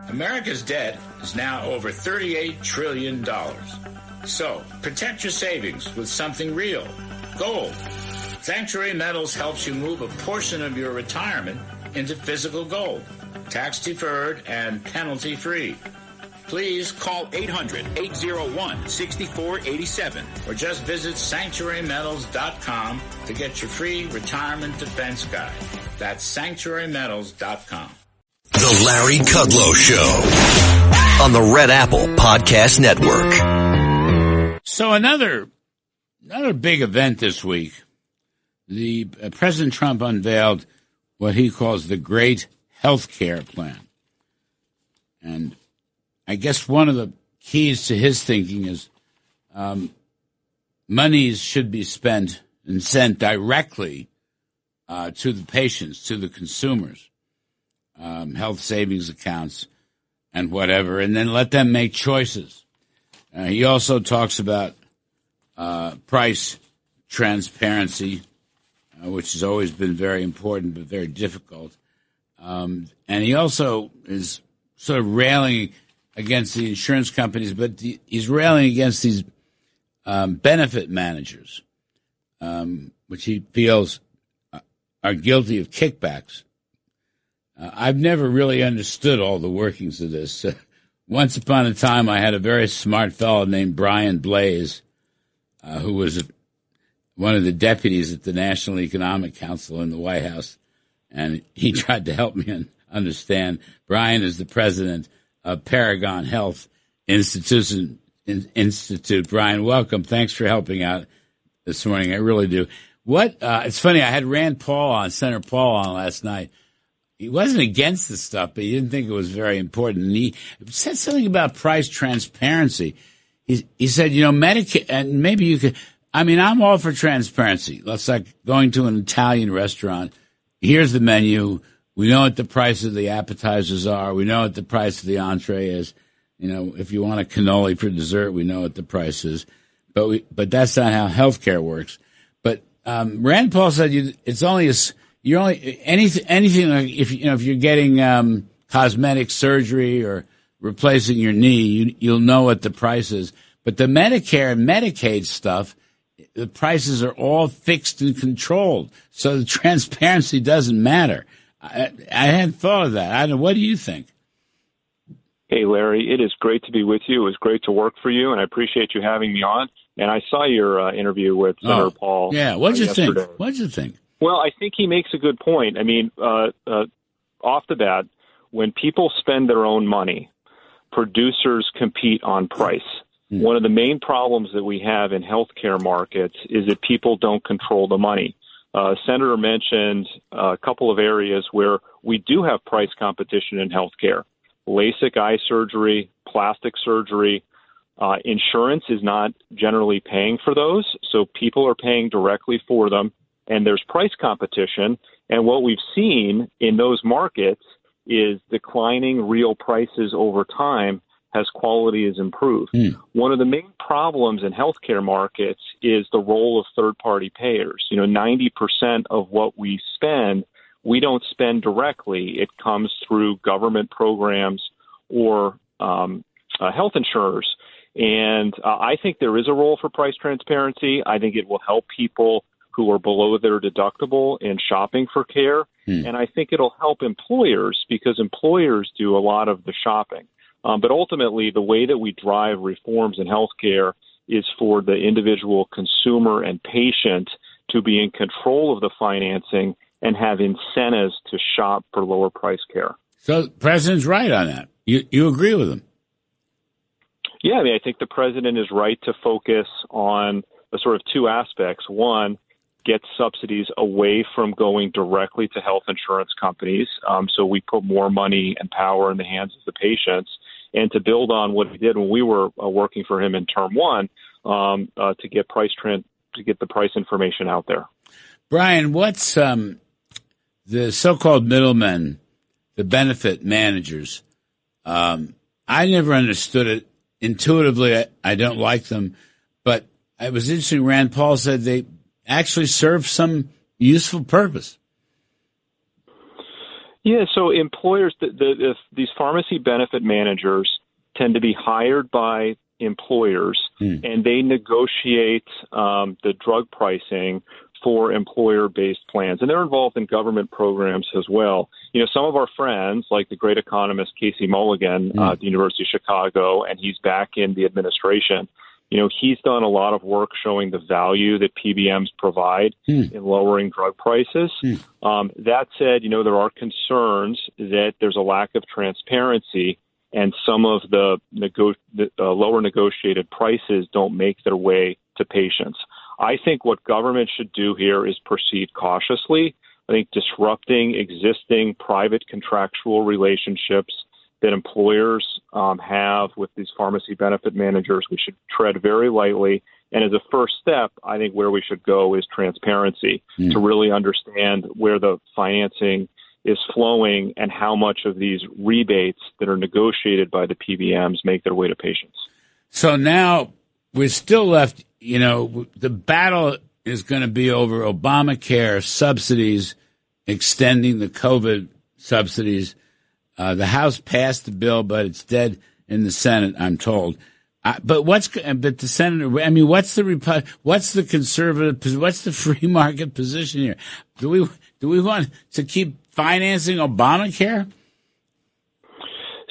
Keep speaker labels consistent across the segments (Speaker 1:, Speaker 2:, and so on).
Speaker 1: America's debt is now over $38 trillion. So, protect your savings with something real. Gold. Sanctuary Metals helps you move a portion of your retirement into physical gold. Tax-deferred and penalty-free. Please call 800-801-6487 or just visit sanctuarymetals.com to get your free retirement defense guide. That's sanctuarymetals.com.
Speaker 2: The Larry Kudlow Show on the Red Apple Podcast Network.
Speaker 3: So another big event this week. The President Trump unveiled what he calls the Great Health Care Plan. And I guess one of the keys to his thinking is monies should be spent and sent directly to the patients, to the consumers, health savings accounts and whatever, and then let them make choices. He also talks about price transparency, which has always been very important but very difficult. And he also is sort of railing against the insurance companies, but he's railing against these benefit managers, which he feels are guilty of kickbacks. I've never really understood all the workings of this. Once upon a time, I had a very smart fellow named Blase, who was one of the deputies at the National Economic Council in the White House, and he tried to help me understand. Brian is the president of Paragon Health Institute. Brian, welcome. Thanks for helping out this morning. I really do. It's funny, I had Senator Paul on last night. He wasn't against the stuff, but he didn't think it was very important. And he said something about price transparency. He said, Medicare, and maybe you could, I'm all for transparency. Let's like going to an Italian restaurant. Here's the menu. We know what the price of the appetizers are. We know what the price of the entree is. If you want a cannoli for dessert, we know what the price is. But that's not how healthcare works. But Rand Paul said anything like if you're getting cosmetic surgery or replacing your knee, you'll know what the price is. But the Medicare and Medicaid stuff, the prices are all fixed and controlled, so the transparency doesn't matter. I hadn't thought of that. I don't know. What do you think?
Speaker 4: Hey, Larry, it is great to be with you. It was great to work for you, and I appreciate you having me on. And I saw your interview with Senator Paul.
Speaker 3: Yeah, what'd you think?
Speaker 4: Well, I think he makes a good point. Off the bat, when people spend their own money, producers compete on price. One of the main problems that we have in healthcare markets is that people don't control the money. Senator mentioned a couple of areas where we do have price competition in healthcare. LASIK eye surgery, plastic surgery. Insurance is not generally paying for those, so people are paying directly for them, and there's price competition. And what we've seen in those markets is declining real prices over time as quality is improved. One of the main problems in healthcare markets is the role of third-party payers. 90% of what we spend, we don't spend directly. It comes through government programs or health insurers. And I think there is a role for price transparency. I think it will help people who are below their deductible in shopping for care. And I think it'll help employers because employers do a lot of the shopping. But ultimately, the way that we drive reforms in healthcare is for the individual consumer and patient to be in control of the financing and have incentives to shop for lower price care.
Speaker 3: So the president's right on that. You agree with him?
Speaker 4: Yeah, I think the president is right to focus on the sort of two aspects. One, get subsidies away from going directly to health insurance companies. So we put more money and power in the hands of the patients. And to build on what he did when we were working for him in term one, to get the price information out there.
Speaker 3: Brian, what's the so-called middlemen, the benefit managers? I never understood it. Intuitively, I don't like them. But it was interesting, Rand Paul said they actually serve some useful purpose.
Speaker 4: Yeah, so employers, these pharmacy benefit managers tend to be hired by employers, and they negotiate the drug pricing for employer-based plans. And they're involved in government programs as well. You know, some of our friends, like the great economist Casey Mulligan at the University of Chicago, and he's back in the administration, you know, he's done a lot of work showing the value that PBMs provide in lowering drug prices. That said, you know, there are concerns that there's a lack of transparency, and some of the lower negotiated prices don't make their way to patients. I think what government should do here is proceed cautiously. I think disrupting existing private contractual relationships that employers have with these pharmacy benefit managers, we should tread very lightly. And as a first step, I think where we should go is transparency to really understand where the financing is flowing and how much of these rebates that are negotiated by the PBMs make their way to patients.
Speaker 3: So now we're still left, you know, the battle is going to be over Obamacare subsidies, extending the COVID subsidies. The House passed the bill, but it's dead in the Senate, I'm told. But the senator? I mean, what's the conservative? What's the free market position here? Do we want to keep financing Obamacare?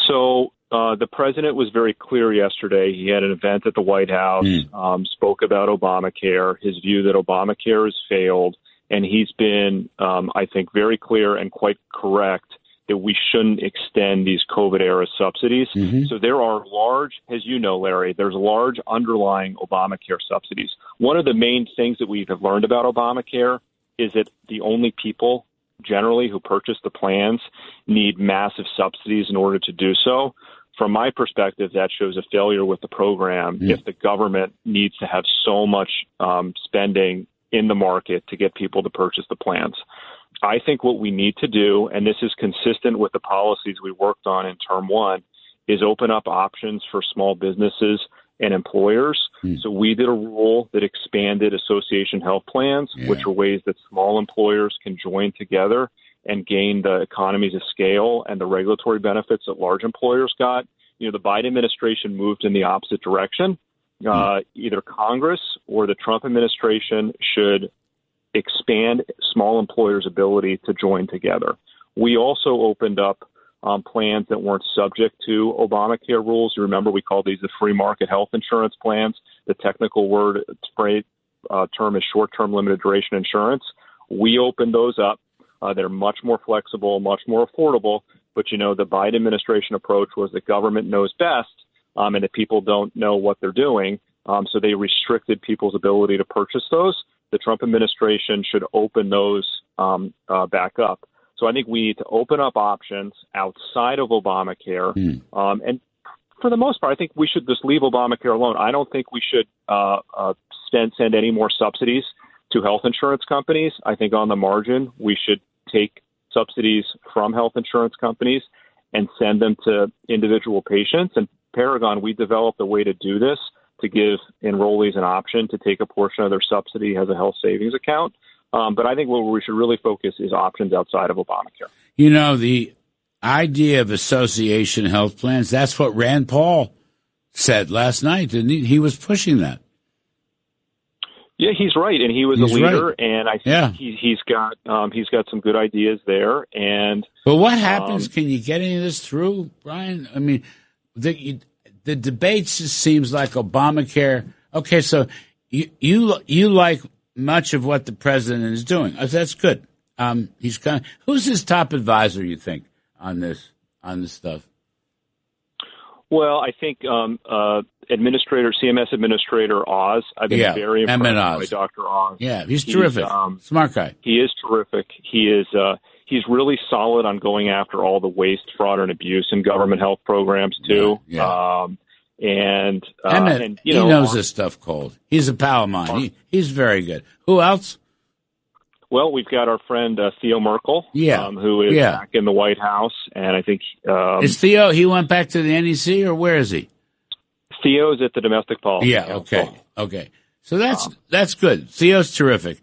Speaker 4: So the president was very clear yesterday. He had an event at the White House, spoke about Obamacare, his view that Obamacare has failed, and he's been, I think, very clear and quite correct that we shouldn't extend these COVID-era subsidies. So there are large, as you know, Larry, there's large underlying Obamacare subsidies. One of the main things that we have learned about Obamacare is that the only people generally who purchase the plans need massive subsidies in order to do so. From my perspective, that shows a failure with the program if the government needs to have so much spending in the market to get people to purchase the plans. I think what we need to do, and this is consistent with the policies we worked on in Term 1, is open up options for small businesses and employers. So we did a rule that expanded association health plans, which are ways that small employers can join together and gain the economies of scale and the regulatory benefits that large employers got. You know, the Biden administration moved in the opposite direction. Either Congress or the Trump administration should expand small employers' ability to join together. We also opened up plans that weren't subject to Obamacare rules. You remember we called these the free market health insurance plans. The technical term is short-term limited duration insurance. We opened those up. They're much more flexible, much more affordable. But, you know, the Biden administration approach was that government knows best and that people don't know what they're doing. So they restricted people's ability to purchase those. The Trump administration should open those back up. So I think we need to open up options outside of Obamacare. And for the most part, I think we should just leave Obamacare alone. I don't think we should send any more subsidies to health insurance companies. I think on the margin, we should take subsidies from health insurance companies and send them to individual patients. And Paragon, we developed a way to do this, to give enrollees an option to take a portion of their subsidy as a health savings account. But I think where we should really focus is options outside of Obamacare.
Speaker 3: You know, the idea of association health plans, that's what Rand Paul said last night, didn't he? He was pushing that.
Speaker 4: Yeah, he's right, and he was a leader, and I think he's got some good ideas there. But
Speaker 3: what happens? Can you get any of this through, Brian? I mean, the debates just seems like Obamacare. Okay, so you like much of what the president is doing. That's good. Who's his top advisor, you think, on this stuff?
Speaker 4: Well, I think CMS Administrator Oz. I've been very impressed by Dr. Oz.
Speaker 3: Yeah, he's terrific. Smart guy.
Speaker 4: He is terrific. He's really solid on going after all the waste, fraud, and abuse in government health programs too.
Speaker 3: Yeah.
Speaker 4: And
Speaker 3: he knows this stuff cold. He's a pal of mine. He's very good. Who else?
Speaker 4: Well, we've got our friend Theo Merkel, who is back in the White House, and I think
Speaker 3: is Theo. He went back to the NEC, or where is he?
Speaker 4: Theo's at the Domestic Policy
Speaker 3: Council. Okay. So that's good. Theo's terrific.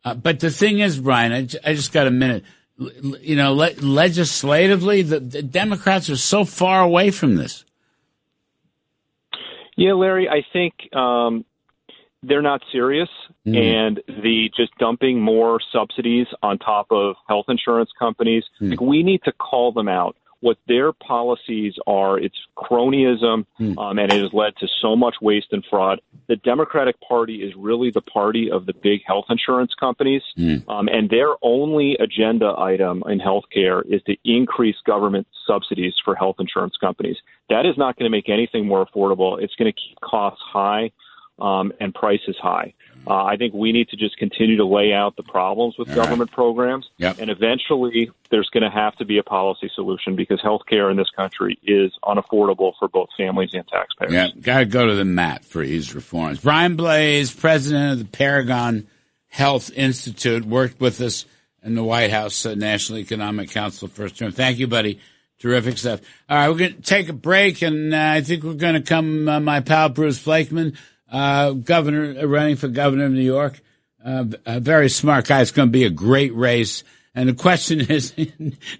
Speaker 3: But the thing is, Brian, I just got a minute. legislatively, the Democrats are so far away from this.
Speaker 4: Yeah, Larry, I think they're not serious, and the just dumping more subsidies on top of health insurance companies, like, we need to call them out. What their policies are, it's cronyism, and it has led to so much waste and fraud. The Democratic Party is really the party of the big health insurance companies, and their only agenda item in healthcare is to increase government subsidies for health insurance companies. That is not going to make anything more affordable. It's going to keep costs high and prices high. I think we need to just continue to lay out the problems with government programs, and eventually there's going to have to be a policy solution, because healthcare in this country is unaffordable for both families and taxpayers.
Speaker 3: Yeah, got to go to the mat for these reforms. Brian Blase, president of the Paragon Health Institute, worked with us in the White House National Economic Council first term. Thank you, buddy. Terrific stuff. All right, we're going to take a break, and I think we're going to come, my pal Bruce Blakeman, running for governor of New York, a very smart guy. It's going to be a great race. And the question is,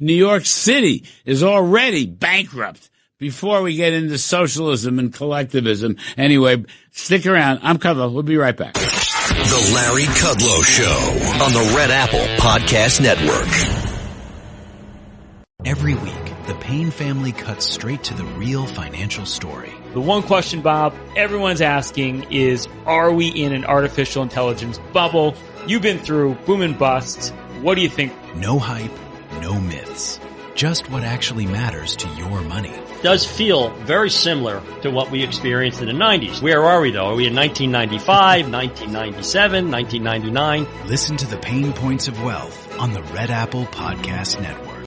Speaker 3: New York City is already bankrupt before we get into socialism and collectivism. Anyway, stick around. I'm Kudlow. We'll be right back.
Speaker 2: The Larry Kudlow Show on the Red Apple Podcast Network.
Speaker 5: Every week, the Payne family cuts straight to the real financial story.
Speaker 6: The one question, Bob, everyone's asking is, are we in an artificial intelligence bubble? You've been through boom and bust. What do you think?
Speaker 5: No hype, no myths. Just what actually matters to your money.
Speaker 7: Does feel very similar to what we experienced in the 90s. Where are we, though? Are we in 1995, 1997, 1999?
Speaker 5: Listen to the Pain Points of Wealth on the Red Apple Podcast Network.